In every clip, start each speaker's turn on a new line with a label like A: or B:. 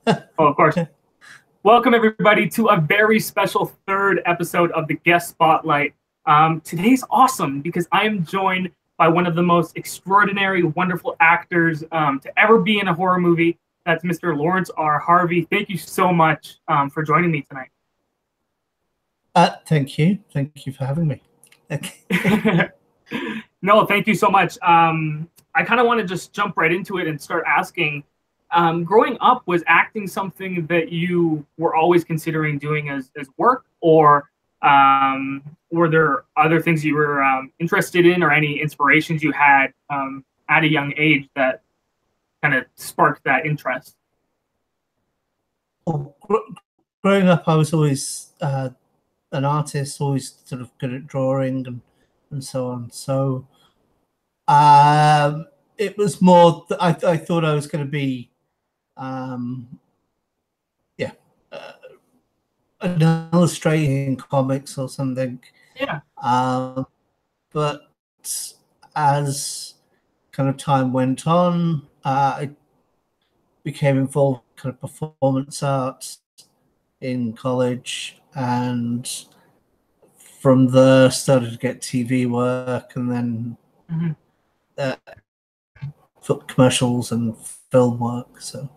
A: Oh, of course. Welcome, everybody, to a very special third episode of the Guest Spotlight. Today's awesome because I am joined by one of the most extraordinary, wonderful actors to ever be in a horror movie. That's Mr. Laurence R Harvey. Thank you so much for joining me tonight.
B: Thank you. Thank you for having me.
A: No, thank you so much. I kind of want to just jump right into it and start asking, growing up, was acting something that you were always considering doing as work, or were there other things you were interested in, or any inspirations you had at a young age that kind of sparked that interest?
B: Well, growing up, I was always an artist, always sort of good at drawing and so on. So it was more I thought I was going to be an illustrator in comics or something.
A: Yeah.
B: But as kind of time went on, I became involved in kind of performance arts in college, and from there started to get TV work, and then commercials and film work. So,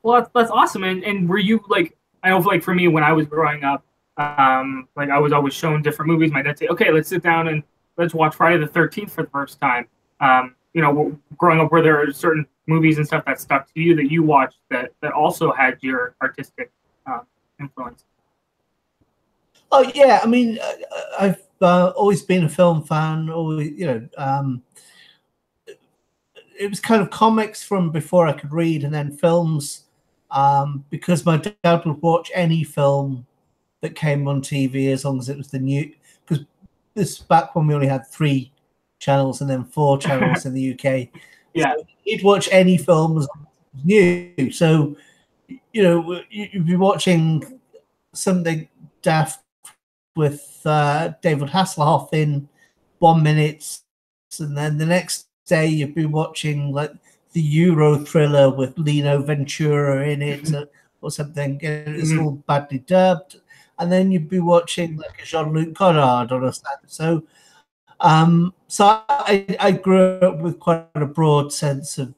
A: well, that's awesome. And were you like, I know, like for me, when I was growing up, like I was always shown different movies. My dad say, "Okay, let's sit down and let's watch Friday the 13th for the first time." You know, growing up, were there certain movies and stuff that stuck to you that you watched that also had your artistic influence?
B: Oh yeah, I mean, I've always been a film fan. Always, it was kind of comics from before I could read, and then films, because my dad would watch any film that came on TV as long as it was the new. Because this is back when we only had 3 channels and then 4 channels in the UK.
A: Yeah,
B: so he'd watch any film as new. So, you'd be watching something daft with David Hasselhoff in 1 minute, and then the next day you'd be watching like the Euro thriller with Lino Ventura in it or something. It's all badly dubbed, and then you'd be watching like a Jean-Luc Godard on a Saturday. So, I grew up with quite a broad sense of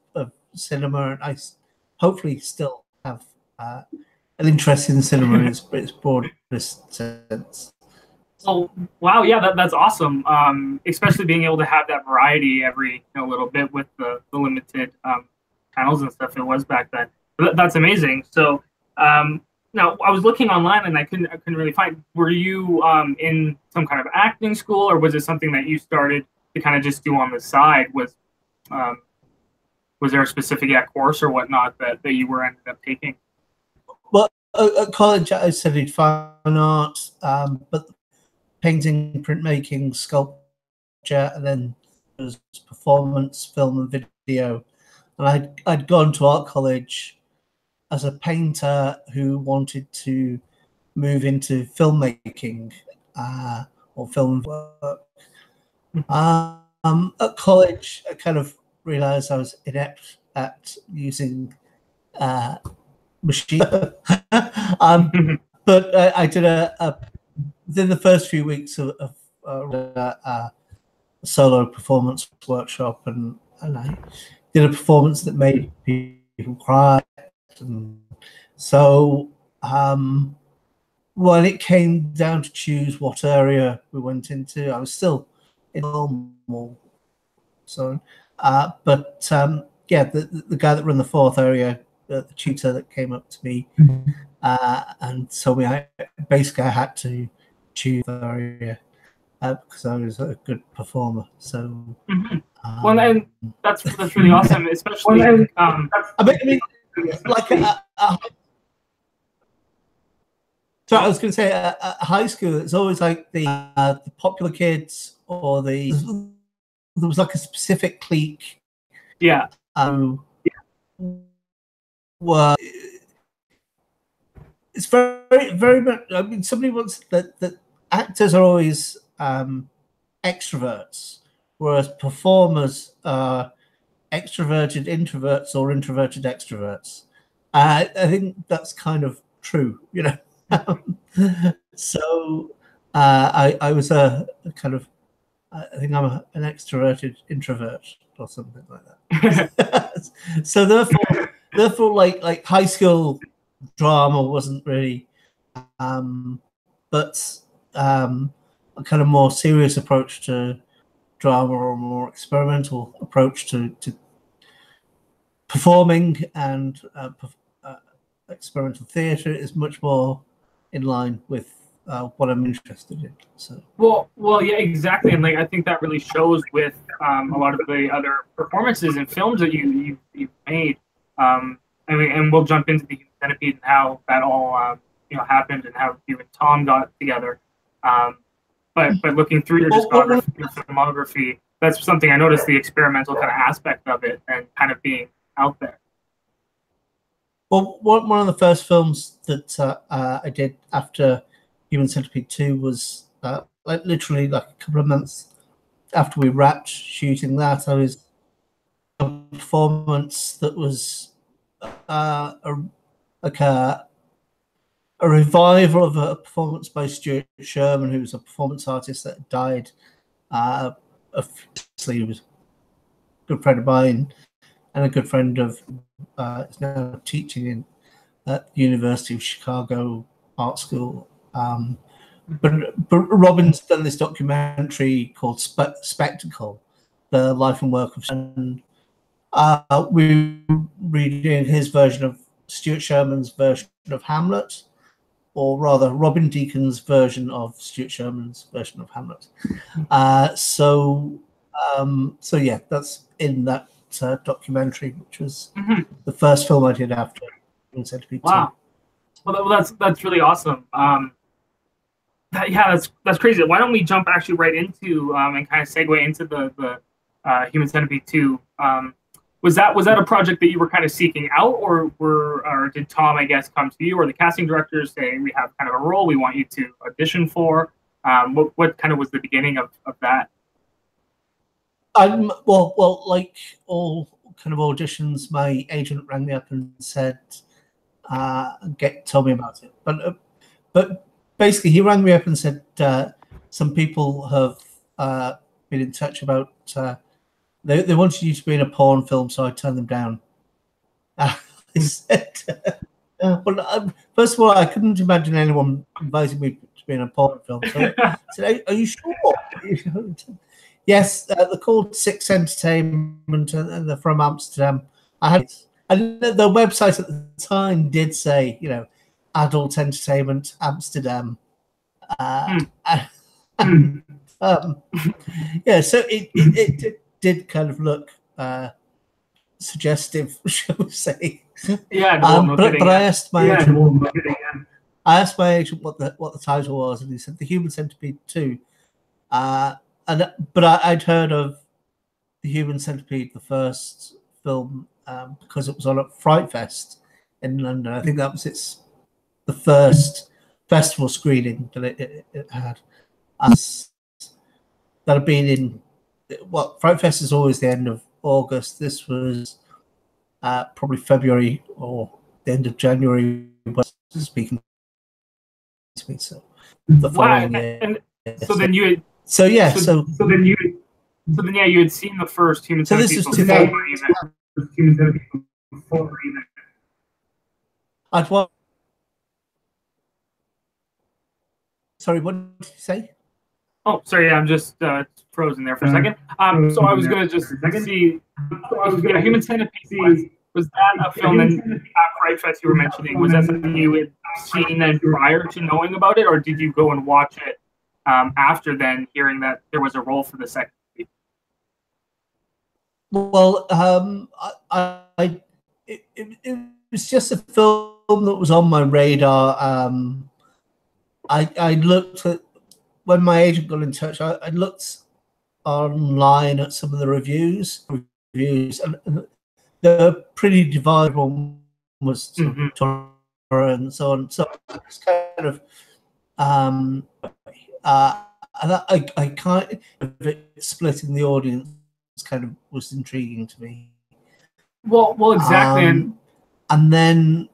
B: cinema, and I hopefully still have an interest in cinema in its broadest sense.
A: Oh wow, yeah, that's awesome. Especially being able to have that variety every little bit with the limited channels and stuff it was back then. That's amazing. So now I was looking online and I couldn't really find. Were you in some kind of acting school, or was it something that you started to kind of just do on the side? Was there a specific course or whatnot that you were ended up taking?
B: Well, at college I studied fine art, but painting, printmaking, sculpture, and then there was performance, film, and video. And I'd gone to art college as a painter who wanted to move into filmmaking or film work. At college, I kind of realized I was inept at using machine. But I did within the first few weeks of a solo performance workshop, and I did a performance that made people cry. And so when it came down to choose what area we went into, I was still in normal. So, but yeah, the guy that ran the 4th area, the tutor that came up to me and told me I had to choose the area because I was a good performer. So,
A: well, and that's really awesome, especially.
B: I mean, like so I was going to say at high school, it's always like the popular kids, or there was like a specific clique.
A: Yeah.
B: Well, it's very, very much. I mean, somebody wants that actors are always extroverts, whereas performers are extroverted introverts or introverted extroverts. I think that's kind of true, you know. So I was a kind of, I think I'm an extroverted introvert or something like that. So therefore, like high school drama wasn't really, but a kind of more serious approach to drama or a more experimental approach to performing and experimental theatre is much more in line with what I'm interested in. So
A: well, yeah, exactly, and like I think that really shows with a lot of the other performances and films that you've made. I mean, and we'll jump into the Human Centipede and how that all happened and how you and Tom got together. But looking through your discography, your filmography, that's something I noticed, the experimental kind of aspect of it and kind of being out there.
B: Well, one of the first films that I did after Human Centipede 2 was literally like a couple of months after we wrapped shooting that. I was a performance that was a revival of a performance by Stuart Sherman, who was a performance artist that died. He was a good friend of mine and a good friend of is now teaching at the University of Chicago Art School. But Robin's done this documentary called Spectacle, the life and work of Sherman. We reading his version of Stuart Sherman's version of Hamlet, or rather Robin Deacon's version of Stuart Sherman's version of Hamlet. So yeah, that's in that documentary, which was the first film I did after Human Centipede 2.
A: Wow. Well, that's really awesome. That's crazy. Why don't we jump actually right into and kind of segue into the Human Centipede 2? Was that a project that you were kind of seeking out, or did Tom, I guess, come to you or the casting directors say, we have kind of a role we want you to audition for? What kind of was the beginning of that?
B: Well, like all kind of auditions, my agent rang me up and said, told me about it. But basically, he rang me up and said some people have been in touch about. They wanted you to be in a porn film, so I turned them down. I said, well, first of all, I couldn't imagine anyone inviting me to be in a porn film. So I said, are you sure? Yes, they're called Six Entertainment, and they're from Amsterdam. And the website at the time did say, Adult Entertainment Amsterdam. Yeah, so it did kind of look suggestive, shall we say?
A: Yeah,
B: but I asked my agent what the title was, and he said The Human Centipede 2. But I'd heard of The Human Centipede, the first film, because it was on at Fright Fest in London. I think that was the first festival screening that it had. That had been in, Fright Fest is always the end of August. This was probably February or the end of January. Speaking to me, so the following year.
A: And so then you had.
B: So then
A: you had seen the first Human Centipede.
B: So this was 2000. Sorry, what did you say?
A: Oh, sorry, I'm just frozen there for a second. So I was going to just see. Human Centipede was that a film in Fright Fest you were mentioning? Was that something you had seen and prior to knowing about it, or did you go and watch it after then, hearing that there was a role for the second season?
B: Well, it was just a film that was on my radar. I looked at, when my agent got in touch, I looked online at some of the reviews, and they're pretty divided. One was and so on. So it's kind of I kind of splitting the audience kind of was intriguing to me.
A: Well, exactly.
B: And then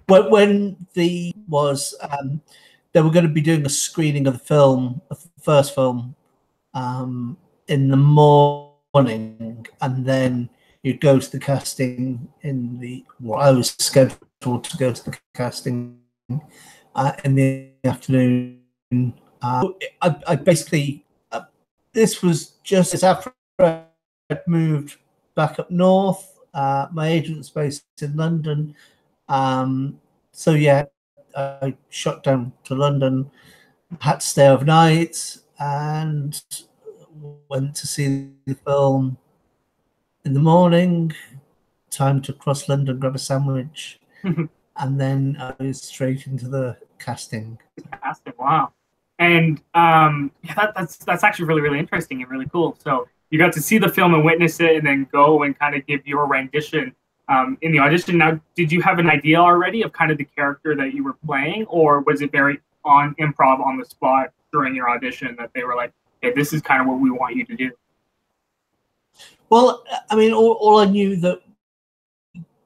B: when the was they were going to be doing a screening of the film, of the first film, in the morning, and then you'd go to the casting in the. Well, I was scheduled to go to the casting in the afternoon. I basically this was just as after I moved back up north. My agent's based in London. So yeah, I shot down to London, had to stay overnight, and went to see the film in the morning. Time to cross London, grab a sandwich, and then I was straight into the casting.
A: Fantastic! Wow, and yeah, that's actually really really interesting and really cool. So you got to see the film and witness it, and then go and kind of give your rendition in the audition. Now, did you have an idea already of kind of the character that you were playing, or was it very on improv on the spot during your audition that they were like, "Hey, this is kind of what we want you to do"?
B: Well, I mean, all I knew that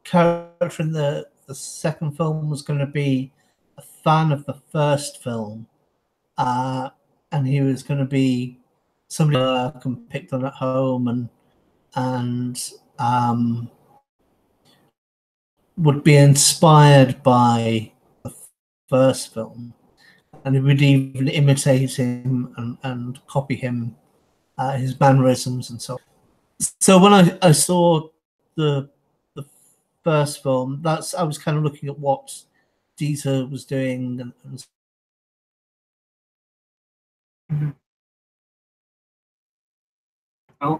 B: character in the second film was going to be a fan of the first film, and he was going to be somebody I picked on at home and would be inspired by the first film, and he would even imitate him and copy him, his mannerisms and so on. So when I saw the first film, I was kind of looking at what Dieter was doing and
A: Oh,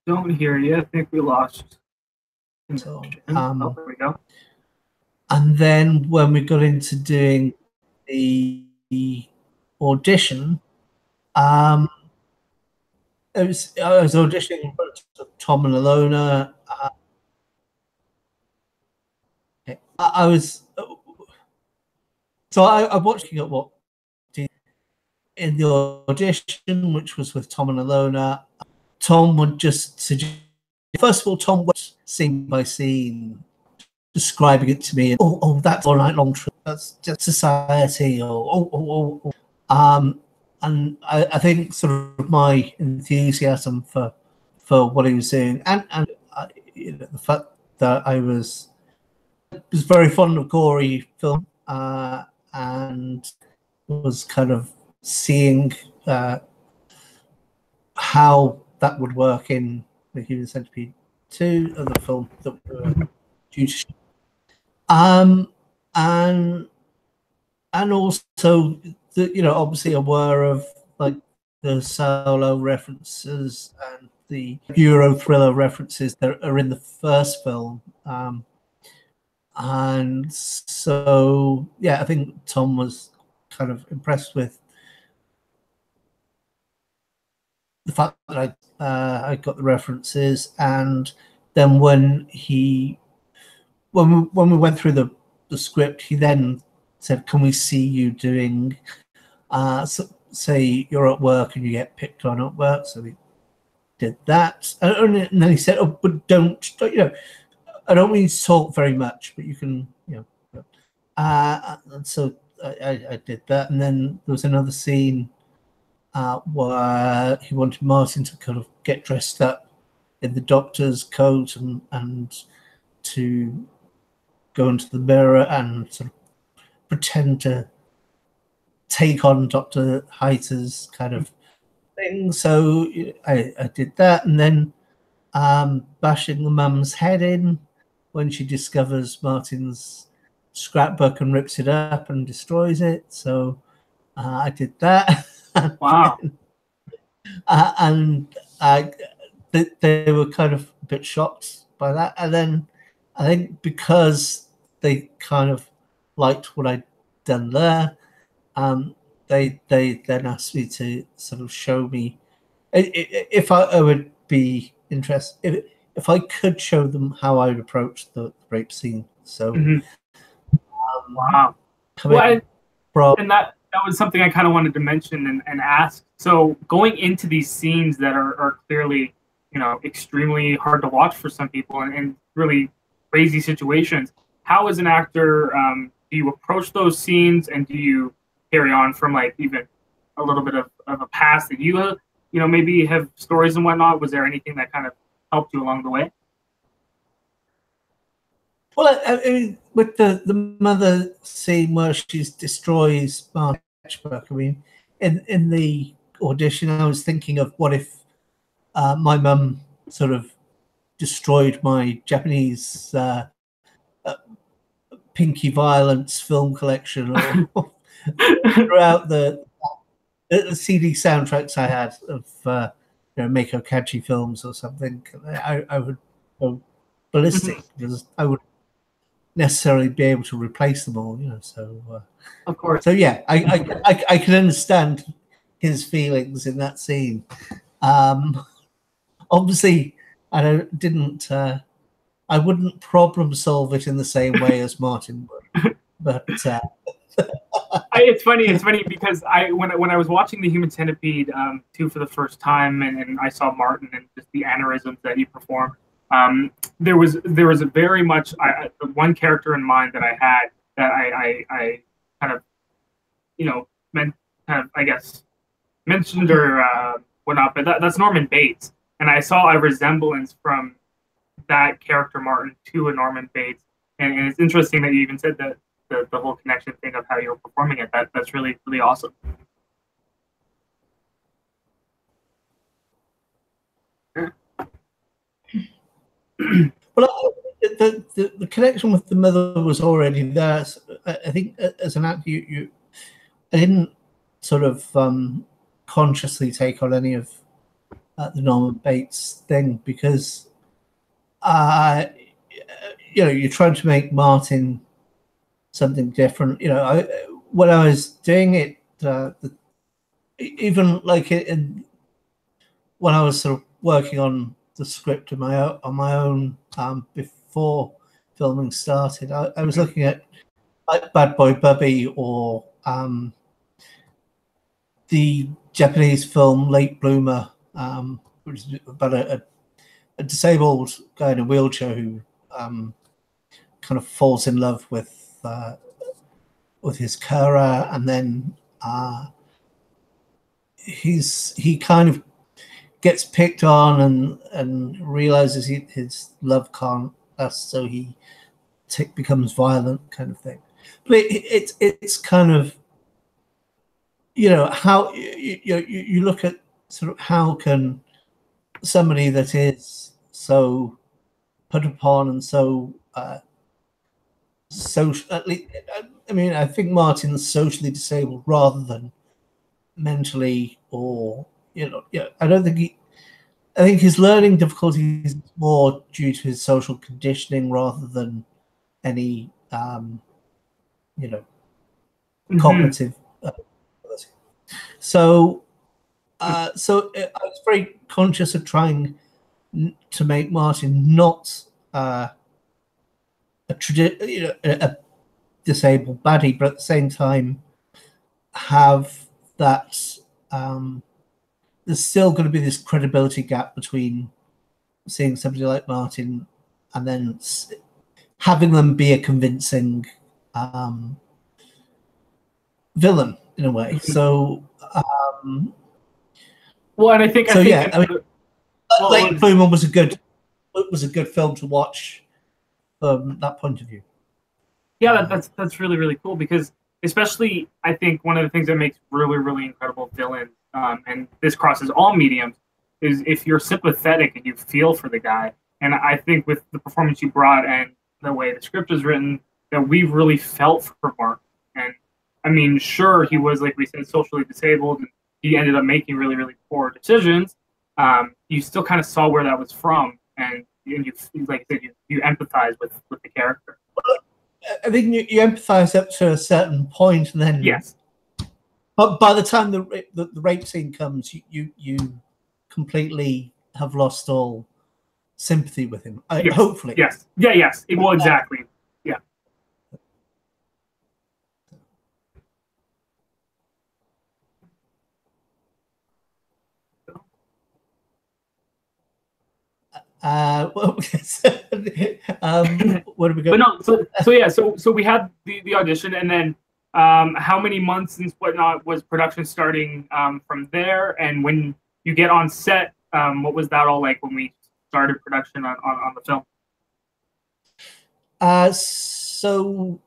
A: don't hear you. I think we lost.
B: So,
A: there we go.
B: And then when we got into doing the audition, I was auditioning for Tom and Alona. I was I'm watching at what in the audition, which was with Tom and Alona. Tom would just suggest. First of all, Tom was scene by scene describing it to me. And, oh, that's all night long trip. That's just society. And I think sort of my enthusiasm for what he was doing, and you know, the fact that I was very fond of gory film, and was kind of seeing how that would work in the Human Centipede 2 of the film that we were due to shoot. And also, you know, obviously aware of like the solo references and the Euro thriller references that are in the first film. And so, yeah, I think Tom was kind of impressed with the fact that I got the references, and then when we went through the script, he then said, "Can we see you doing? Say you're at work and you get picked on at work." So we did that, and then he said, "Oh, but don't you know? I don't mean to talk very much, but you can, you know." And so I did that, and then there was another scene where he wanted Martin to kind of get dressed up in the doctor's coat and to go into the mirror and sort of pretend to take on Dr. Heiter's kind of thing. So I did that, and then bashing the mum's head in when she discovers Martin's scrapbook and rips it up and destroys it. So I did that.
A: Wow.
B: And they were kind of a bit shocked by that. And then I think because they kind of liked what I'd done there, they then asked me to sort of show me if I would be interested, if I could show them how I would approach the rape scene. So
A: wow.
B: And
A: that was something I kind of wanted to mention and ask. So going into these scenes that are clearly, extremely hard to watch for some people and really crazy situations, how as an actor do you approach those scenes, and do you carry on from like even a little bit of a past that you maybe have stories and whatnot? Was there anything that kind of helped you along the way?
B: Well, I mean, with the mother scene where she destroys Mark sketchbook, I mean, in the audition, I was thinking of what if my mum sort of destroyed my Japanese Pinky Violence film collection, or throughout the CD soundtracks I had of Mako Kaji films or something. I would go ballistic because I would necessarily be able to replace them all, so
A: of course.
B: So yeah, I can understand his feelings in that scene. Obviously I wouldn't problem solve it in the same way as Martin would, but
A: it's funny because when I was watching the Human Centipede 2 for the first time, and I saw Martin and just the aneurysms that he performed, there was a very much the one character in mind that I had that I kind of I guess mentioned or whatnot, but that's Norman Bates, and I saw a resemblance from that character Martin to a Norman Bates, and it's interesting that you even said that the whole connection thing of how you were performing it. That's really, really awesome.
B: Well, the connection with the mother was already there. I think as an actor, I didn't sort of consciously take on any of the Norman Bates thing because you're trying to make Martin something different. When I was doing it, even like when I was sort of working on the script on my own before filming started, I was looking at like Bad Boy Bubby or the Japanese film Late Bloomer, which is about a disabled guy in a wheelchair who kind of falls in love with his carer, and then he kind of gets picked on and realizes his love can't last, so he becomes violent, kind of thing. But it's kind of how you look at sort of how can somebody that is so put upon and so social, at least, I mean, I think Martin's socially disabled rather than mentally, or I don't think I think his learning difficulties more due to his social conditioning rather than any cognitive ability. So I was very conscious of trying to make Martin not a disabled baddie, but at the same time have that there's still going to be this credibility gap between seeing somebody like Martin and then having them be a convincing villain in a way. So
A: well, and I think
B: Late Bloomer was a good film to watch from that point of view.
A: Yeah, that's really, really cool, because especially I think one of the things that makes really, really incredible villains, and this crosses all mediums, is if you're sympathetic and you feel for the guy. And I think with the performance you brought and the way the script is written, that we really felt for Mark. And I mean, sure, he was, like we said, socially disabled, and he ended up making really, really poor decisions. You still kind of saw where that was from, and you, like I said, you empathize with the character.
B: I think you empathize up to a certain point, and then
A: yes.
B: But by the time the rape scene comes, you completely have lost all sympathy with him.
A: Yes.
B: Hopefully.
A: Yes. Yeah. Yes. Well, exactly. Yeah.
B: Well, where do we go?
A: But no, so we had the audition, and then how many months and whatnot was production starting from there? And when you get on set, what was that all like when we started production on the film?
B: So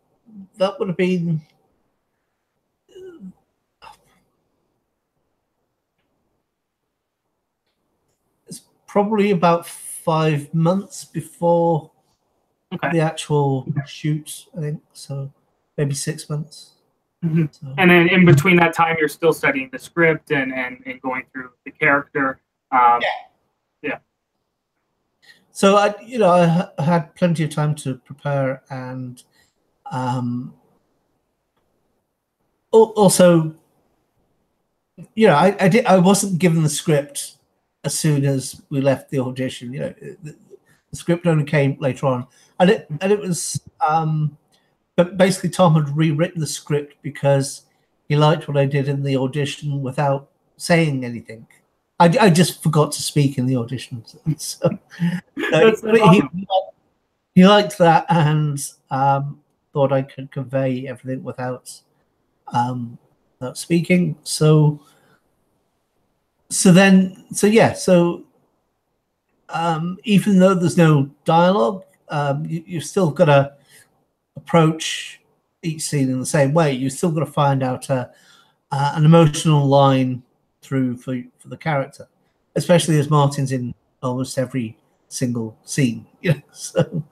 B: that would have been it's probably about 5 months before the actual shoot, I think. So maybe 6 months.
A: Mm-hmm. So. And then in between that time, you're still studying the script and going through the character. Yeah.
B: So I had plenty of time to prepare, and also, I wasn't given the script as soon as we left the audition. The script only came later on, and it was but basically Tom had rewritten the script because he liked what I did in the audition without saying anything. I just forgot to speak in the audition. So, awesome. he liked that, and thought I could convey everything without speaking. So even though there's no dialogue, you've still got to approach each scene in the same way. You've still got to find out an emotional line through for the character, especially as Martin's in almost every single scene. So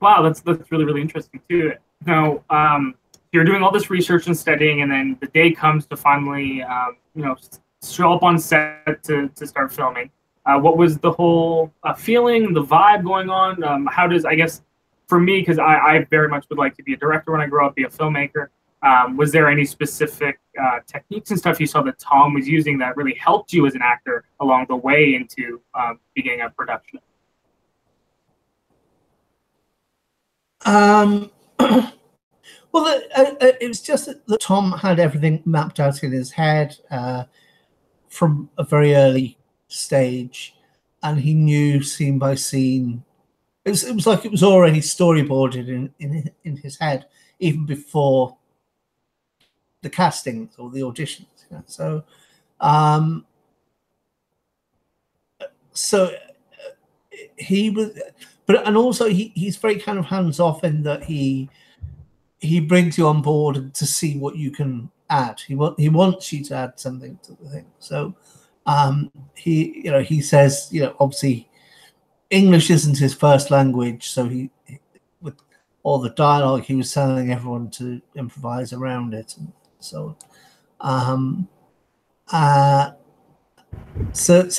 A: Wow, that's really, really interesting too. Now, you're doing all this research and studying, and then the day comes to finally, show up on set to start filming. What was the whole feeling, the vibe going on? How does, I guess, for me, because I very much would like to be a director when I grow up, be a filmmaker. Was there any specific techniques and stuff you saw that Tom was using that really helped you as an actor along the way into beginning of production?
B: Well, it was just that Tom had everything mapped out in his head from a very early stage, and he knew scene by scene. It was like it was already storyboarded in his head even before the castings or the auditions. So he was, and also he's very kind of hands off in that he brings you on board to see what you can add. He wants you to add something to the thing. So he says, obviously English isn't his first language, so he with all the dialogue he was telling everyone to improvise around it. And so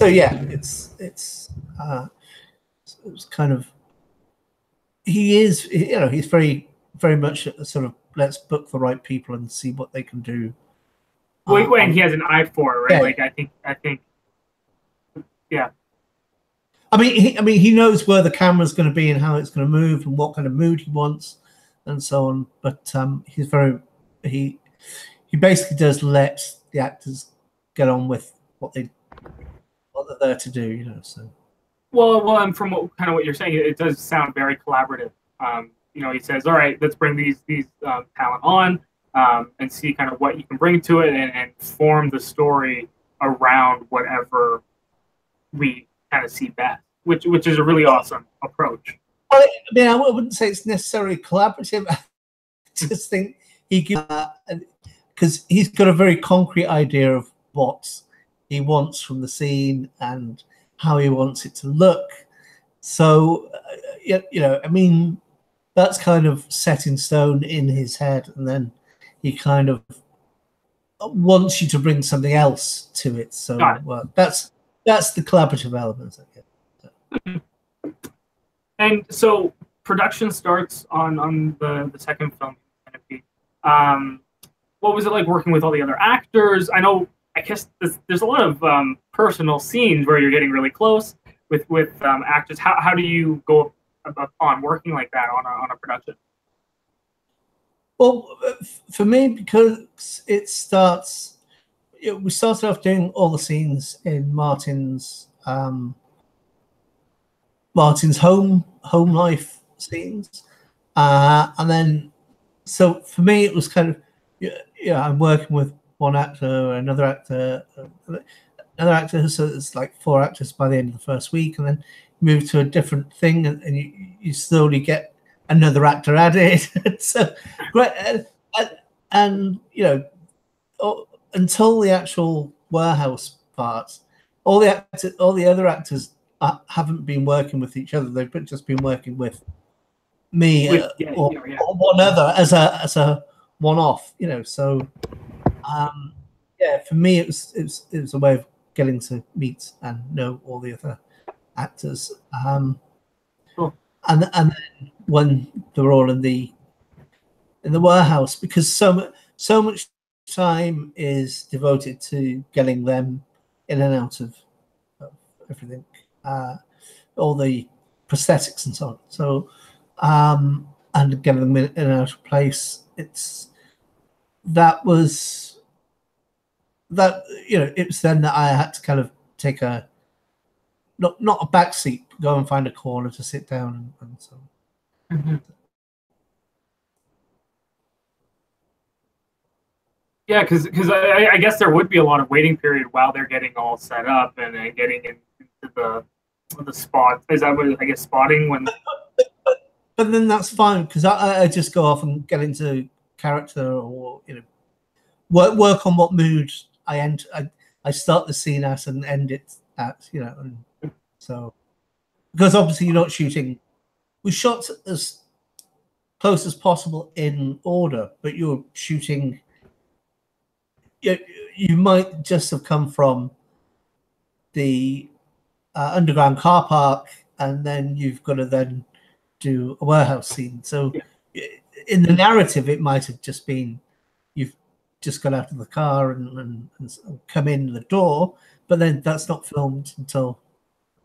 B: yeah, it's kind of he's very much sort of let's book the right people and see what they can do.
A: And he has an eye for it, right? Yeah. Like I think yeah.
B: I mean, he knows where the camera's going to be and how it's going to move and what kind of mood he wants and so on. But he's he basically does let the actors get on with what they're there to do, So.
A: Well, and from what you're saying, it does sound very collaborative. He says, "All right, let's bring these talent on and see kind of what you can bring to it and form the story around whatever we kind of see best," which is a really awesome approach.
B: Well, I mean, I wouldn't say it's necessarily collaborative. I just think because he's got a very concrete idea of what he wants from the scene and how he wants it to look. So, I mean, that's kind of set in stone in his head, and then he kind of wants you to bring something else to it. So, that's the collaborative element, I guess.
A: And so production starts on the second film. What was it like working with all the other actors? I guess there's a lot of personal scenes where you're getting really close with actors. How do you go on working like that on a production?
B: Well, for me, because it starts, we started off doing all the scenes in Martin's home life scenes, and then so for me it was kind of I'm working with one actor, another actor, so it's like 4 actors by the end of the first week, and then move to a different thing, and you slowly get another actor added. So great, and until the actual warehouse part, all the other actors haven't been working with each other. They've just been working with me or one other as a one-off. So for me it was a way of getting to meet and know all the other actors.
A: Cool.
B: And then when they were all in the warehouse, because so much time is devoted to getting them in and out of everything, all the prosthetics and so on. So and getting them in and out of place. It was then that I had to kind of take a not a back seat, go and find a corner to sit down and so on.
A: Mm-hmm. Yeah, because I guess there would be a lot of waiting period while they're getting all set up and getting into the spot. Is that what I guess spotting when?
B: But then that's fine, because I just go off and get into character, or work on what mood I start the scene at and end it at, and so because obviously you're not shooting. We shot as close as possible in order, but you're shooting. You might just have come from the underground car park, and then you've got to then do a warehouse scene. So in the narrative, it might have just been you've just got out of the car and come in the door, but then that's not filmed until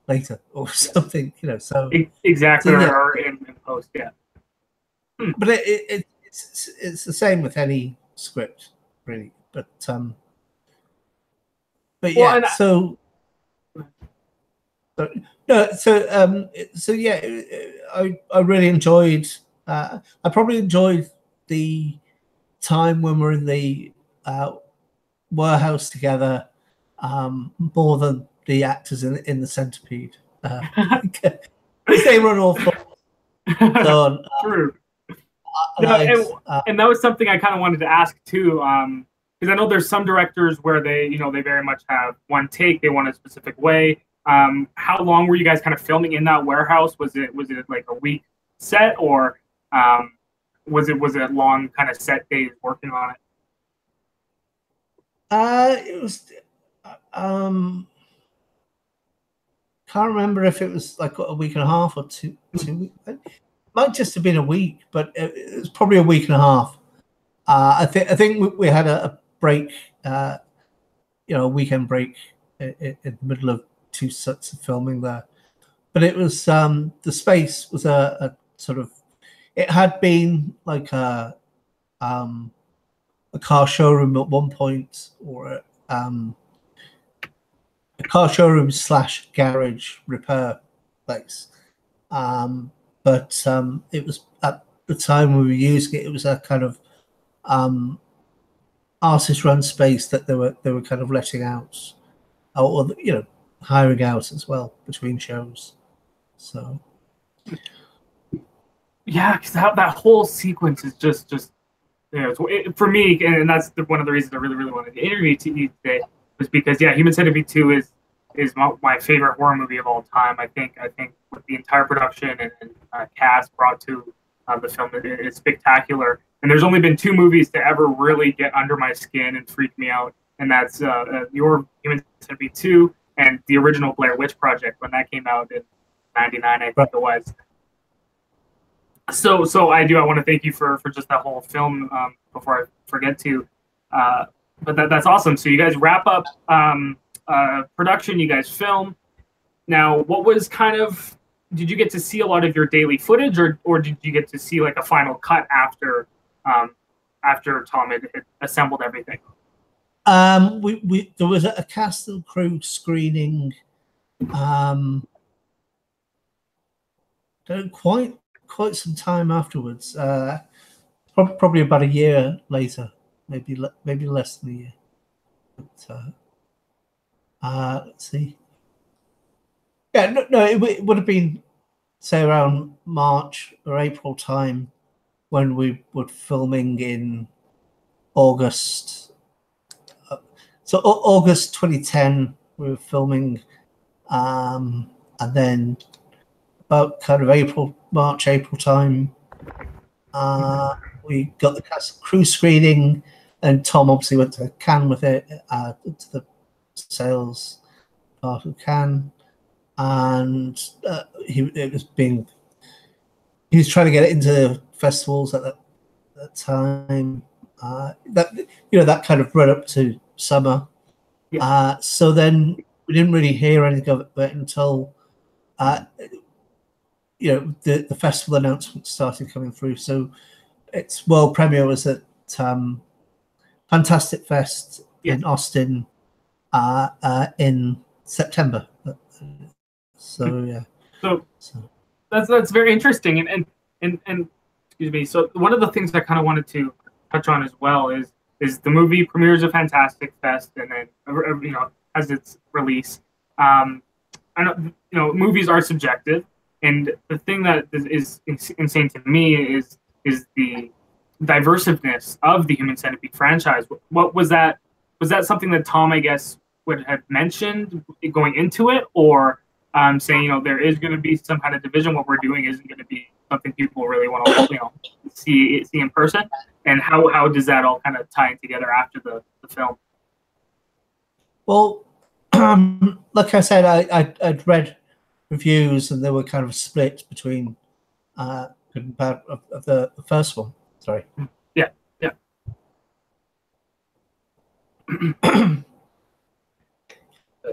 B: later or something, So
A: exactly,
B: so,
A: or in post, yeah.
B: But it's the same with any script, really. But yeah, well, so yeah, I really enjoyed. I probably enjoyed the time when we're in the warehouse together more than the actors in the Centipede. They run all so
A: True. And that was something I kind of wanted to ask too, because I know there's some directors where they very much have one take, they want a specific way. How long were you guys kind of filming in that warehouse? Was it like a week set, or was it long kind of set days working on it?
B: It was. Can't remember if it was like a week and a half or two weeks. It might just have been a week, but it was probably a week and a half. I think we had a break, a weekend break in the middle of 2 sets of filming there. But it was the space was a sort of, it had been like a car showroom at one point, or a car showroom / garage repair place. But it was at the time we were using it. It was a kind of artist-run space that they were kind of letting out, or hiring out as well between shows. So
A: yeah, because that whole sequence is just for me, and that's one of the reasons I really wanted to interview you today, was because Human Centipede 2 is my favorite horror movie of all time. I think with the entire production and cast brought to the film, it's spectacular. And there's only been 2 movies to ever really get under my skin and freak me out, and that's your Human Centipede 2 and the original Blair Witch Project when that came out in '99, I think it was. So I want to thank you for just that whole film before I forget to. But that's awesome. So you guys wrap up production, you guys film. Now, what was did you get to see a lot of your daily footage, or did you get to see like a final cut after Tom had assembled everything?
B: There was a cast and crew screening. Quite some time afterwards. Probably about a year later, maybe less than a year. But, let's see. Yeah, no, it would have been, say, around March or April time when we were filming in August. So August 2010, we were filming, and then about kind of March, April time, we got the cast crew screening, and Tom obviously went to Cannes with it, to the sales part of Cannes, and he was trying to get it into festivals at that time. That kind of run up to summer. Yeah. So then we didn't really hear anything of it until the festival announcements started coming through. So its world premiere was at Fantastic Fest in Austin in September. So yeah.
A: So that's very interesting, and excuse me. So one of the things I kind of wanted to touch on as well is the movie premieres at Fantastic Fest, and then has its release. I know movies are subjective, and the thing that is insane to me is the diversiveness of the Human Centipede franchise. What was that? Was that something that Tom, I guess, would have mentioned going into it, or saying there is going to be some kind of division? What we're doing isn't going to be something people really want to see in person, and how does that all kind of tie in together after the film?
B: Well, like I said, I'd read reviews, and they were kind of split between good and bad of the first one. Sorry.
A: Yeah.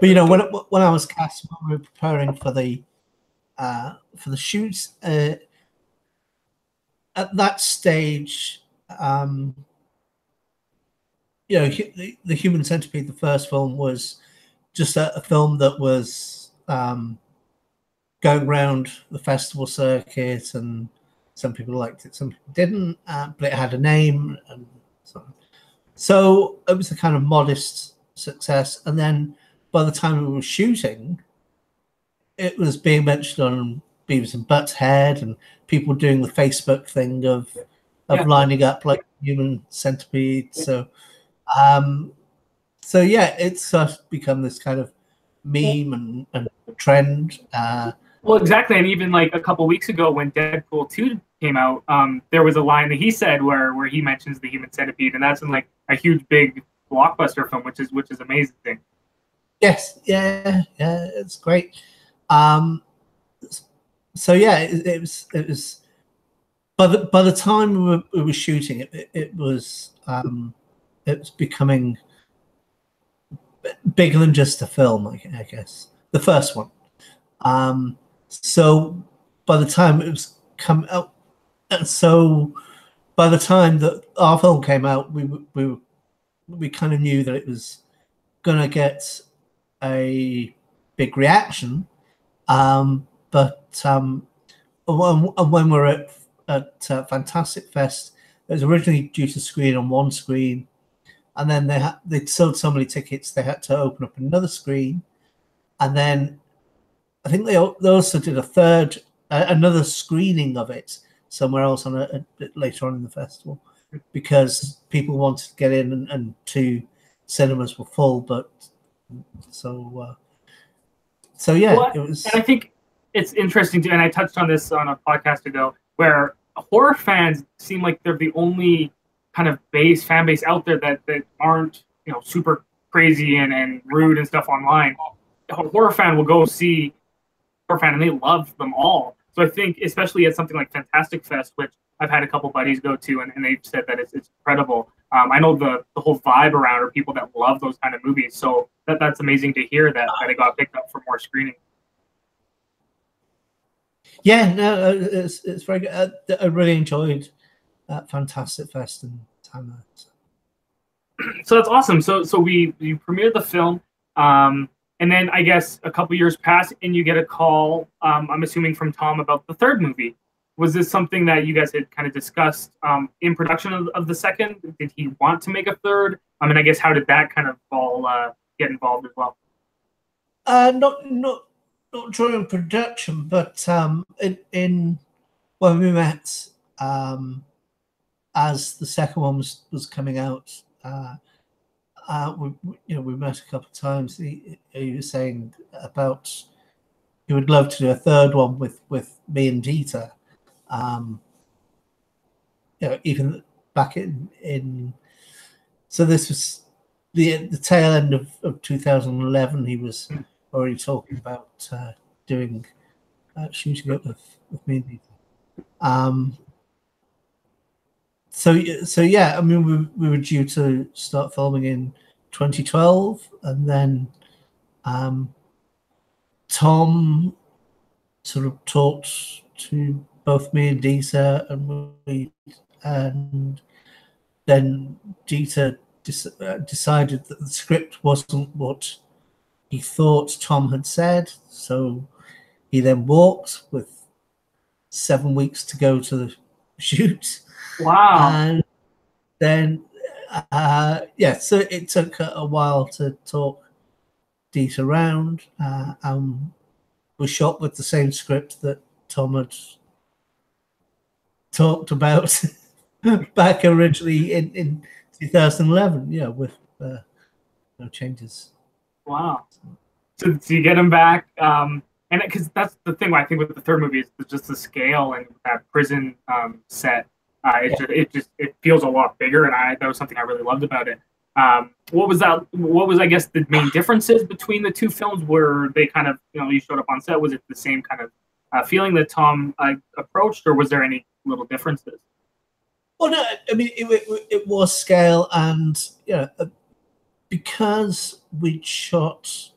B: But when I was cast, when we were preparing for the shoots, at that stage, the Human Centipede, the first film, was just a film that was going around the festival circuit, and some people liked it, some people didn't, but it had a name, and so it was a kind of modest success. And then by the time we were shooting, it was being mentioned on Beavis and Butthead, and people doing the Facebook thing of lining up like Human Centipede. So it's become this kind of meme and trend.
A: Well, exactly, and even like a couple weeks ago when Deadpool 2 came out, there was a line that he said where he mentions the Human Centipede, and that's in like a huge big blockbuster film, which is amazing.
B: Yes, yeah, it's great. So yeah, it was. By the time we were shooting it was becoming bigger than just a film, I guess. The first one. So by the time it was come out, and so by the time that our film came out, we kind of knew that it was going to get a big reaction. But when we were at Fantastic Fest, it was originally due to screen on one screen, and then they sold so many tickets they had to open up another screen, and then I think they also did another screening of it somewhere else on a bit later on in the festival, because people wanted to get in, and two cinemas were full. But so yeah,
A: well,
B: it was.
A: And I think it's interesting too, and I touched on this on a podcast ago, where horror fans seem like they're the only kind of fan base out there that aren't super crazy and rude and stuff online. A horror fan will go see horror fan, and they love them all. So I think, especially at something like Fantastic Fest, which I've had a couple buddies go to, and they've said that it's incredible. I know the whole vibe around are people that love those kind of movies. So that's amazing to hear that it got picked up for more screening.
B: Yeah, no, it's very good. I really enjoyed Fantastic Fest and time.
A: So that's awesome. So we premiered the film, and then I guess a couple years pass, and you get a call. I'm assuming from Tom about the third movie. Was this something that you guys had kind of discussed in production of the second? Did he want to make a third? I mean, I guess how did that kind of all get involved as well?
B: Not during production, but in when we met as the second one was coming out. We met a couple of times. He was saying about he would love to do a third one with me and Dieter. Even back in so this was the tail end of 2011. He was already talking about doing shooting it with me and Dieter. So yeah, I mean, we were due to start filming in 2012, and then Tom sort of talked to both me and Dieter, and then Dieter decided that the script wasn't what he thought Tom had said, so he then walked with 7 weeks to go to the shoot.
A: Wow.
B: And then, so it took a while to talk Dieter around, and was shot with the same script that Tom had talked about back originally in 2011, with no changes.
A: Wow. So you get him back, and because that's the thing I think with the third movie is just the scale and that prison set. It feels a lot bigger, and that was something I really loved about it. What was I guess the main differences between the two films? Were they kind of you showed up on set? Was it the same kind of feeling that Tom approached, or was there any little differences?
B: Well, no, I mean it was scale, and because we'd shot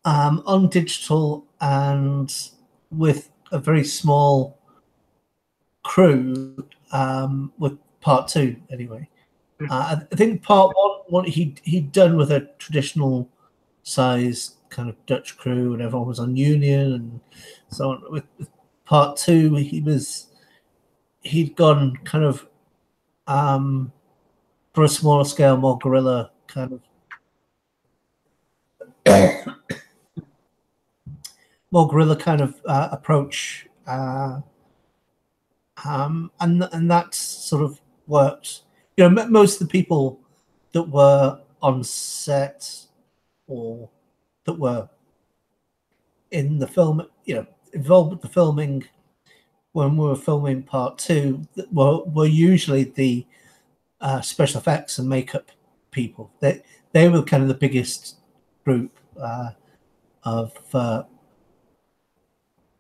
B: on digital and with a very small crew, with part two anyway. I think part one, what he'd done with a traditional size kind of Dutch crew, and everyone was on union and so on. With part two, he'd gone kind of for a smaller scale, more guerrilla kind of approach, and that sort of worked. Most of the people that were on set or that were in the film, involved with the filming when we were filming part two, were usually the special effects and makeup people. They were kind of the biggest group of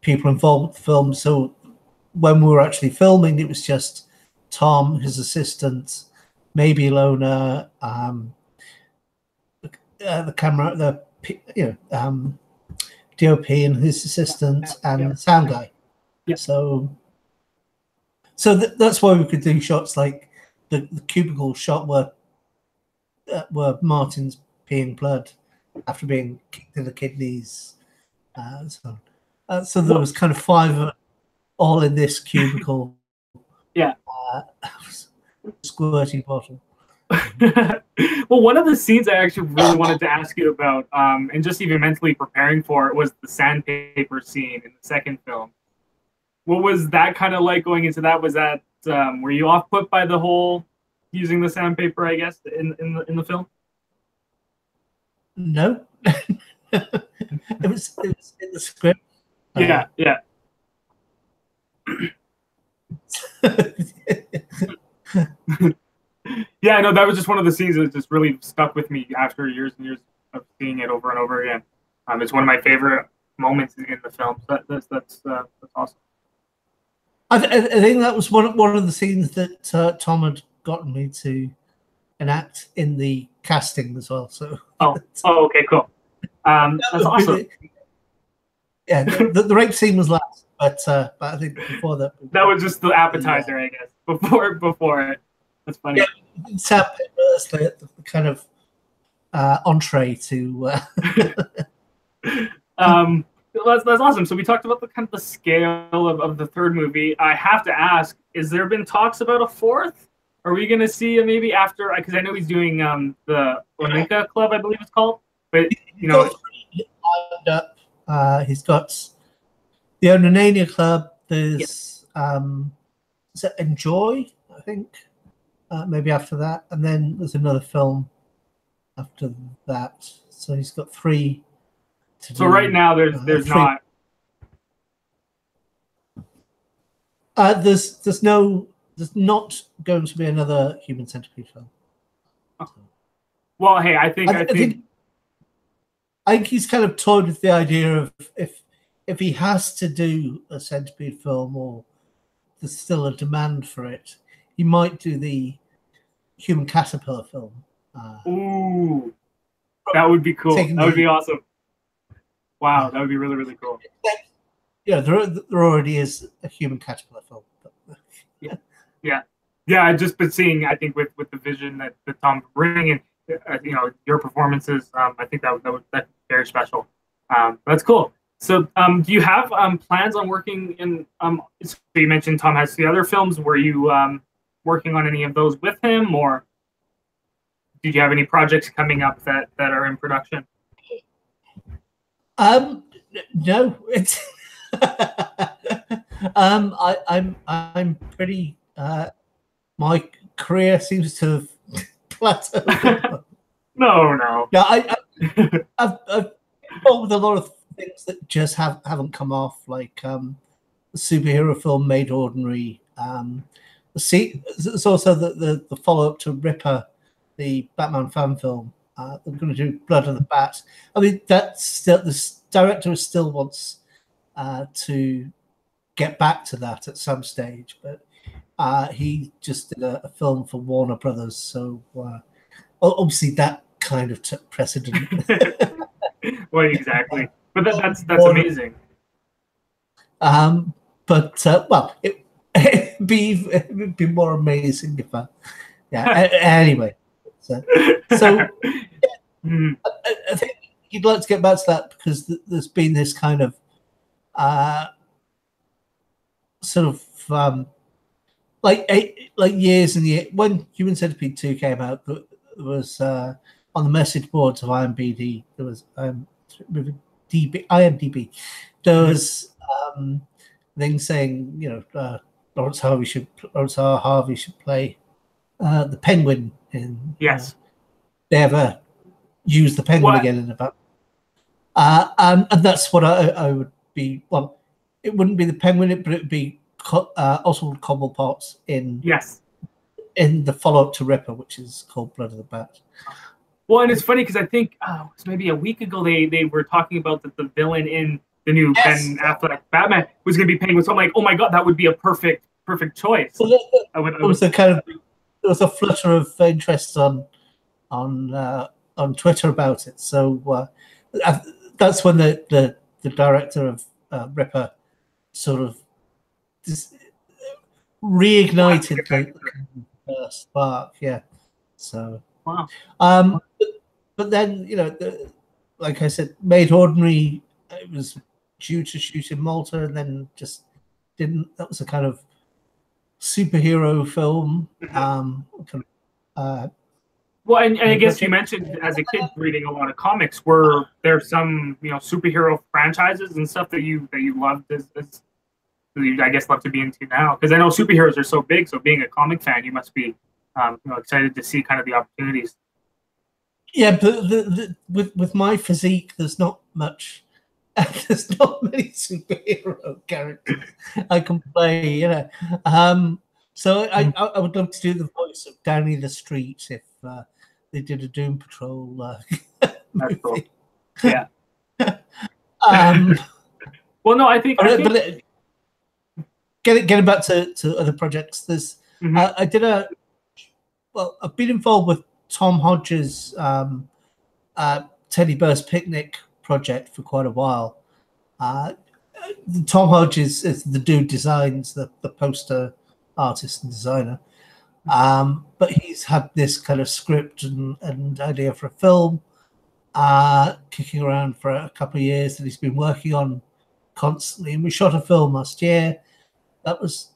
B: people involved with the film. So when we were actually filming, it was just Tom, his assistant, maybe Ilona, the camera, DOP and his assistant, and the sound guy.
A: Yeah.
B: So that's why we could do shots like the cubicle shot where Martin's peeing blood after being kicked in the kidneys. So there was kind of 5 all in this cubicle.
A: Yeah.
B: Squirting bottle.
A: Well, one of the scenes I actually really wanted to ask you about, and just even mentally preparing for it, was the sandpaper scene in the second film. What was that kind of like going into that? Was that were you off put by the whole using the sandpaper, I guess, in the film?
B: No. it was in the script.
A: Yeah. Yeah, I know that was just one of the scenes that just really stuck with me after years and years of seeing it over and over again. It's one of my favorite moments in the film. So that's awesome.
B: I think that was one of the scenes that Tom had gotten me to enact in the casting as well. So
A: okay, cool. That's awesome.
B: Really, yeah, the rape scene was last, but I think before that
A: was just the appetizer, I guess. Before it. That's funny.
B: Sandpaper is the kind of entree to.
A: That's awesome. So we talked about the kind of the scale of the third movie. I have to ask: is there been talks about a fourth? Are we going to see maybe after? Because I know he's doing the Onika Club, I believe it's called. But
B: He's got the Onanania Club. There's is it Enjoy? I think maybe after that, and then there's another film after that. So he's got 3.
A: So right now there's not.
B: There's not going to be another Human Centipede film.
A: Oh. Well, hey, I think
B: he's kind of toyed with the idea of if he has to do a Centipede film or there's still a demand for it, he might do the Human Caterpillar film.
A: Ooh, that would be cool. That would be awesome. Wow, that would be really, really cool.
B: Yeah, there already is a Human Caterpillar film. But,
A: yeah. I just been seeing. I think with the vision that Tom's bringing and your performances, I think that's very special. That's cool. So, do you have plans on working in? So you mentioned Tom has the other films. Were you working on any of those with him, or did you have any projects coming up that are in production?
B: No, it's I'm pretty my career seems to have plateaued.
A: No.
B: Yeah, I've involved with a lot of things that just haven't come off, like the superhero film Made Ordinary. It's also the follow-up to Ripper, the Batman fan film. They're going to do Blood of the Bat. I mean, that's still the director still wants to get back to that at some stage, but he just did a film for Warner Brothers, so obviously that kind of took precedent.
A: Well, exactly, but that's amazing.
B: Well, it'd be more amazing if anyway. So I think he'd like to get back to that because there's been this kind of sort of like years and years when Human Centipede 2 came out. There was on the message boards of IMDb. There was IMDb. There was things saying Laurence R Harvey should play the Penguin in.
A: Yes.
B: They ever use the Penguin again in the back. And that's what I would be. Well, it wouldn't be the Penguin, but it would be Oswald Cobblepot in the follow-up to Ripper, which is called Blood of the Bat.
A: Well, and it's funny because I think it was maybe a week ago they were talking about that the villain in the new Ben Affleck Batman was going to be Penguin. So I'm like, oh my god, that would be a perfect choice.
B: Well, there was a flutter of interest on Twitter about it. So that's when the director of Ripper sort of reignited the spark. Yeah. So
A: wow.
B: But then like I said, Made Ordinary. It was due to shoot in Malta, and then just didn't. That was a kind of superhero film.
A: Well, and I guess you mentioned as a kid reading a lot of comics. Were there some superhero franchises and stuff that you loved as you, I guess, love to be into now? Because I know superheroes are so big. So being a comic fan, you must be excited to see kind of the opportunities.
B: Yeah, but with my physique, there's not much. There's not many superhero characters I can play. So I would love to do the voice of Danny the Street if they did a Doom Patrol movie.
A: That's cool. Yeah. Well, no, I think
B: getting back to other projects. There's I've been involved with Tom Hodges' Teddy Bear's Picnic project for quite a while. Tom Hodges is the dude designs the poster artist and designer. But he's had this kind of script and idea for a film kicking around for a couple of years that he's been working on constantly. And we shot a film last year that was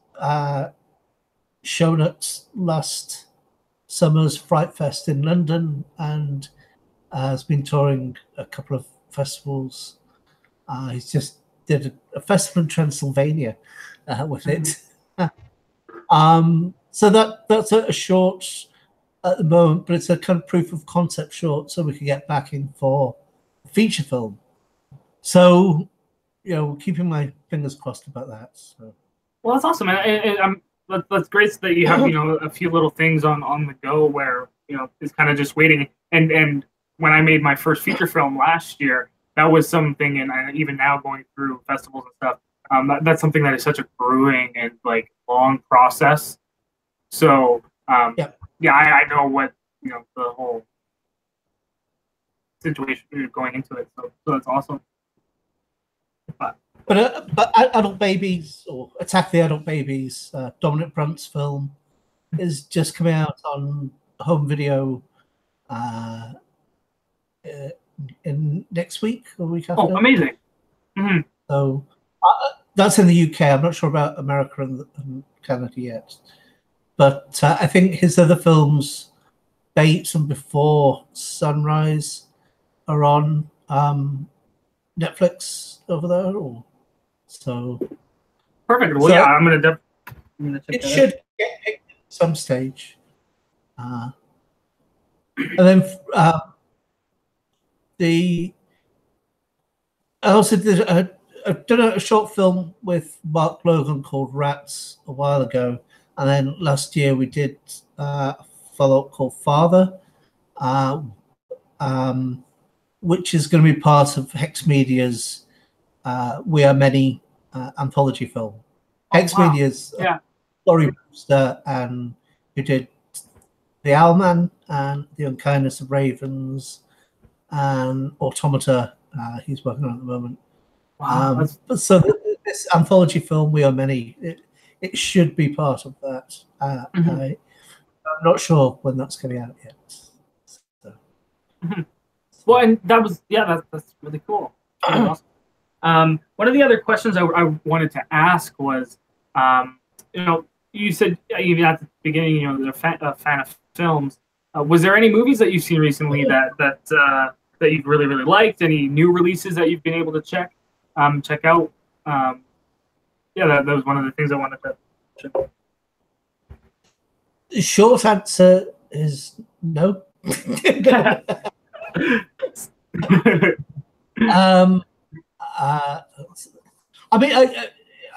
B: shown at last summer's Fright Fest in London, and has been touring a couple of festivals. He's just did a festival in Transylvania with it. So that's a short at the moment, but it's a kind of proof of concept short, so we can get backing for a feature film. So, keeping my fingers crossed about that. So.
A: Well, that's awesome, and that's great that you have a few little things on the go where it's kind of just waiting. And when I made my first feature film last year, that was something, and even now going through festivals and stuff, that's something that is such a grueling and long process. So I know what the whole situation going into it. So that's awesome.
B: But Adult Babies, or Attack the Adult Babies, Dominic Brunt's film, is just coming out on home video in next week or week after.
A: Oh, amazing! Mm-hmm.
B: So that's in the UK. I'm not sure about America and Canada yet, but I think his other films, Bait and Before Sunrise, are on Netflix over there. So
A: perfect. Well, yeah, I'm gonna check
B: it should get picked at some stage. And then I also did I've done a short film with Mark Logan called Rats a while ago, and then last year we did a follow-up called Father, which is going to be part of Hex Media's We Are Many anthology film. Hex Media's Laurie Brewster, and who did The Owlman and The Unkindness of Ravens and Automata. He's working on at the moment.
A: Wow.
B: So this anthology film, We Are Many, it should be part of that. I'm not sure when that's coming out yet. So.
A: Well, and that's really cool. Really awesome. One of the other questions I wanted to ask was, you said even at the beginning, you're a fan of films. Was there any movies that you've seen recently that you've really, really liked? Any new releases that you've been able to check out? That was one of the things I wanted to check.
B: The short answer is no. I mean,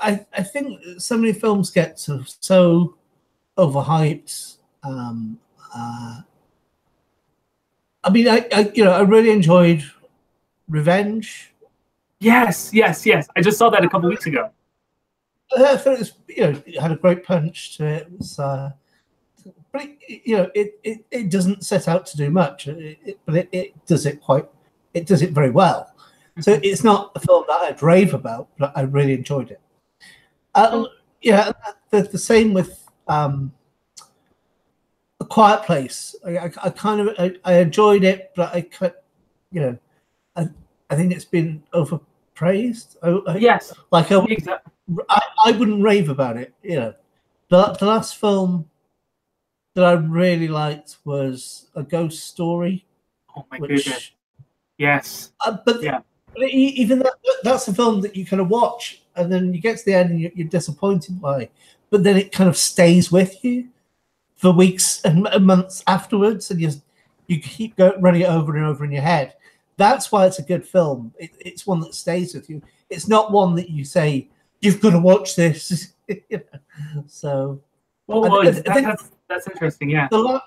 B: I think so many films get so overhyped. I mean, I really enjoyed Revenge.
A: Yes. I just saw that a couple weeks ago.
B: I thought it was, it had a great punch to it. It was, but it doesn't set out to do much, but it does it very well. So it's not a film that I'd rave about, but I really enjoyed it. The same with A Quiet Place. I enjoyed it, but I think it's been overpraised.
A: Yes,
B: exactly. I wouldn't rave about it. The last film that I really liked was A Ghost Story.
A: Oh my goodness! Yes,
B: but even that's a film that you kind of watch, and then you get to the end and you're disappointed by, but then it kind of stays with you for weeks and months afterwards, and you keep running it over and over in your head. That's why it's a good film. It's one that stays with you. It's not one that you say you've got to watch this. So,
A: that's interesting. Yeah,
B: the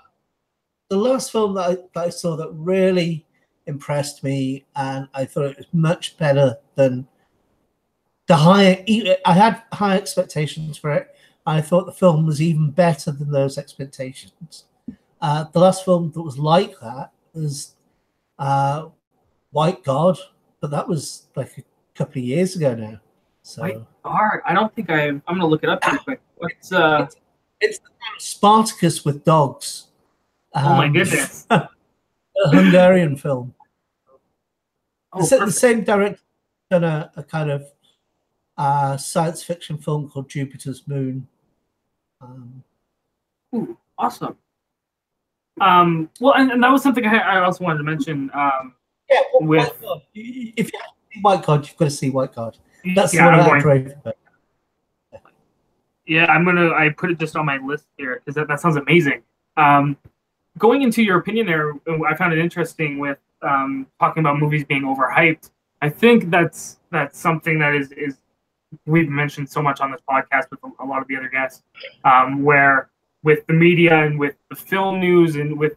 B: last film that I saw that really impressed me, and I thought it was much better than I had high expectations for it. I thought the film was even better than those expectations. The last film that was like that was White God, but that was like a couple of years ago now. So
A: White God, I don't think I'm going to look it up pretty quick. What's
B: It's the kind of Spartacus with dogs.
A: Oh my goodness!
B: A Hungarian film.
A: Oh,
B: The same director done a kind of science fiction film called Jupiter's Moon.
A: Ooh, awesome. Well, and that was something I also wanted to mention.
B: Yeah, well,
A: with
B: White God. If you have to see White God, you've got to see White God. That's
A: yeah,
B: the one I
A: yeah, I put it just on my list here because that sounds amazing. Going into your opinion there, I found it interesting with talking about movies being overhyped. I think that's something that is we've mentioned so much on this podcast with a lot of the other guests, where with the media and with the film news and with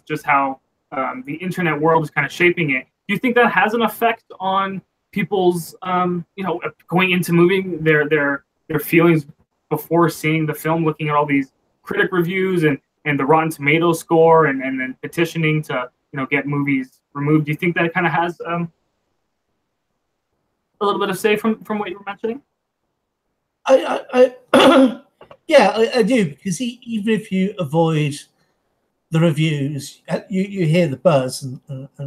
A: just how the internet world is kind of shaping it. Do you think that has an effect on people's going into moving their feelings before seeing the film, looking at all these critic reviews and the Rotten Tomatoes score and then petitioning to get movies removed? Do you think that kind of has a little bit of say from what you were mentioning?
B: Yeah, I do, because even if you avoid the reviews, you hear the buzz and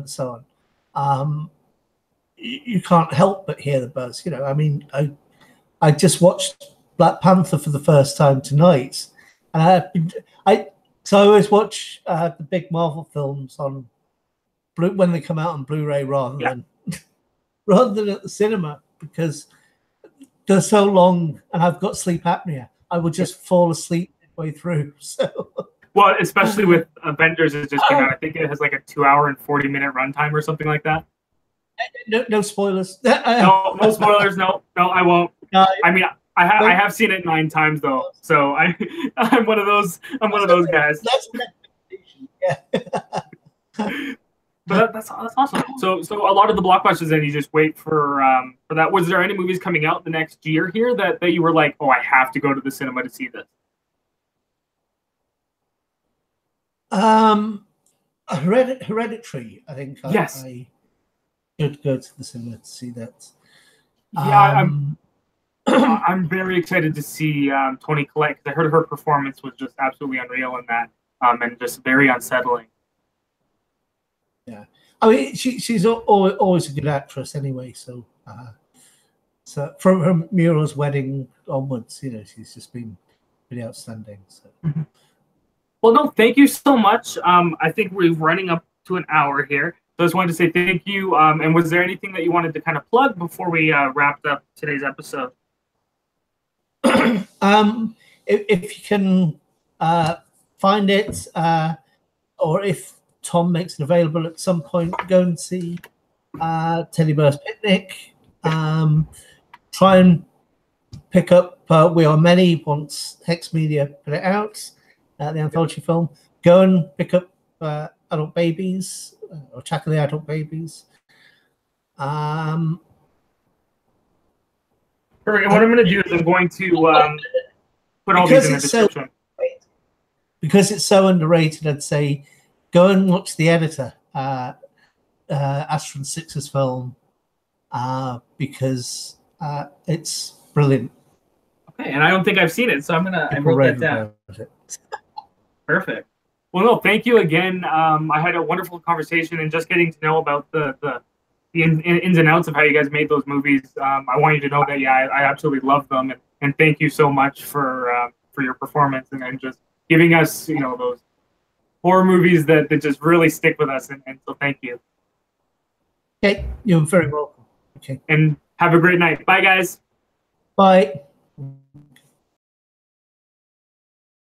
B: so on. You can't help but hear the buzz. I mean, I just watched Black Panther for the first time tonight, and I always watch the big Marvel films on when they come out on Blu-ray rather than at the cinema, because they're so long and I've got sleep apnea. I would just fall asleep midway through. So,
A: well, especially with Avengers, it just came out. I think it has like a 2-hour and 40-minute runtime or something like that.
B: No spoilers.
A: No spoilers. No, I won't. I mean, I have seen it 9 times though, so I'm one of those. I'm one of those guys.
B: That's an expectation. Yeah.
A: But that's awesome. So a lot of the blockbusters, then you just wait for that. Was there any movies coming out the next year here that you were like, oh, I have to go to the cinema to see this?
B: Hereditary, I think.
A: Yes.
B: I should go to the cinema to see that.
A: Yeah, I'm very excited to see Toni Collette, because I heard her performance was just absolutely unreal in that, and just very unsettling.
B: Yeah, I mean, she's always a good actress anyway. So from her Muriel's Wedding onwards, she's just been really outstanding. So.
A: Mm-hmm. Well, no, thank you so much. I think we're running up to an hour here, so I just wanted to say thank you. And was there anything that you wanted to kind of plug before we wrapped up today's episode?
B: If you can find it, or if Tom makes it available at some point, go and see Teddy Bear's Picnic. Try and pick up We Are Many once Hex Media put it out, the anthology film. Go and pick up Adult Babies, or Tackle the Adult Babies.
A: Perfect. And what I'm going to do is I'm going to put all these in the description.
B: Because it's so underrated, I'd say go and watch The Editor, Astron Six's film, because it's brilliant.
A: Okay, and I don't think I've seen it, so I wrote that down. Perfect. Well, no, thank you again. I had a wonderful conversation, and just getting to know about the ins and outs of how you guys made those movies. I want you to know that, I absolutely love them, and thank you so much for your performance and just giving us, those horror movies that just really stick with us. And so thank you.
B: Okay, you're very welcome. Okay.
A: And have a great night. Bye, guys.
B: Bye.